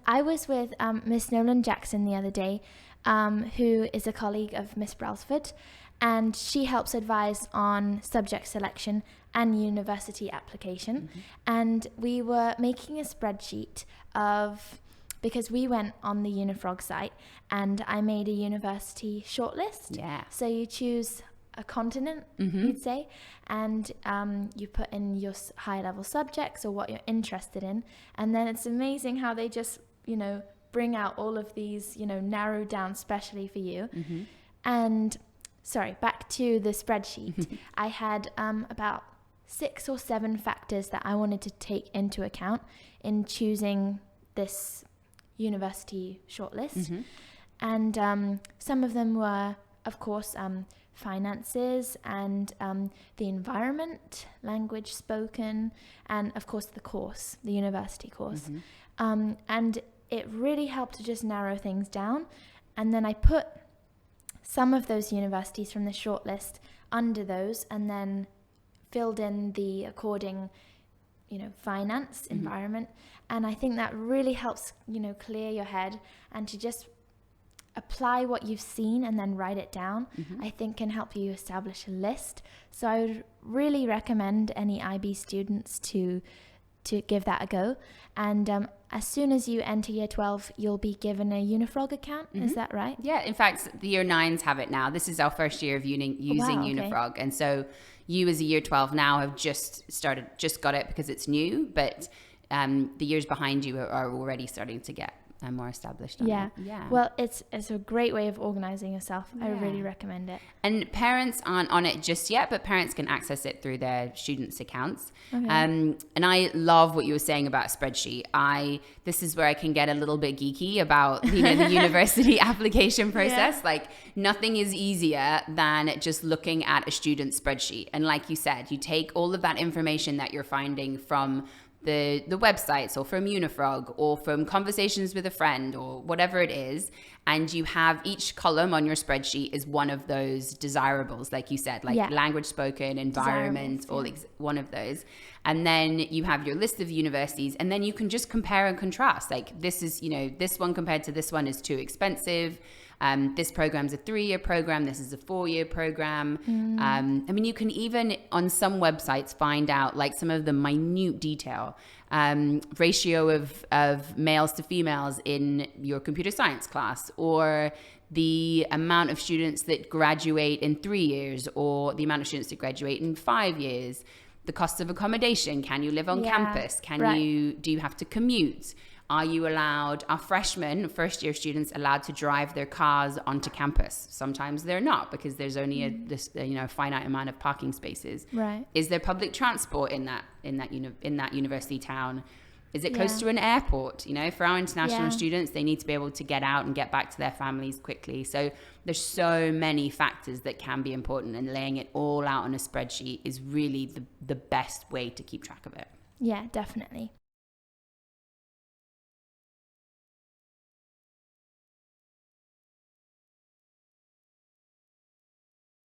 I was with Miss Nolan Jackson the other day, who is a colleague of Miss Brailsford, and she helps advise on subject selection and university application. And we were making a spreadsheet because we went on the Unifrog site, and I made a university shortlist. Yeah. So you choose a continent, you'd say, and you put in your high-level subjects or what you're interested in, and then it's amazing how they just, bring out all of these, narrowed down specially for you. And sorry, back to the spreadsheet. I had about 6 or 7 factors that I wanted to take into account in choosing this university shortlist. And some of them were, of course, finances and the environment, language spoken, and of course the university course. And it really helped to just narrow things down. And then I put some of those universities from the shortlist under those, and then filled in the according, finance, environment. And I think that really helps, clear your head, and to just apply what you've seen and then write it down, I think can help you establish a list. So I would really recommend any IB students to give that a go. And as soon as you enter year 12, you'll be given a Unifrog account. Is that right? Yeah, in fact, the year 9s have it now. This is our first year of using Unifrog. And so you as a year 12 now have just got it because it's new, but the years behind you are already starting to get more established on it. Yeah. Well, it's a great way of organizing yourself. I really recommend it. And parents aren't on it just yet, but parents can access it through their students' accounts. Okay. And I love what you were saying about a spreadsheet. This is where I can get a little bit geeky about the university application process. Like, nothing is easier than just looking at a student's spreadsheet. And like you said, you take all of that information that you're finding from the websites or from Unifrog or from conversations with a friend or whatever it is, and you have each column on your spreadsheet is one of those desirables, like you said, like language spoken, environment, or one of those. And then you have your list of universities, and then you can just compare and contrast. Like, this is, this one compared to this one is too expensive. This program's a 3-year program. This is a 4-year program. You can even on some websites find out like some of the minute detail, ratio of males to females in your computer science class, or the amount of students that graduate in 3 years, or the amount of students that graduate in 5 years. The cost of accommodation. Can you live on campus? Do you have to commute? Are freshmen, first year students allowed to drive their cars onto campus? Sometimes they're not, because there's only a finite amount of parking spaces. Right. Is there public transport in that university town? Is it close to an airport? For our international students, they need to be able to get out and get back to their families quickly. So there's so many factors that can be important, and laying it all out on a spreadsheet is really the best way to keep track of it. Yeah, definitely.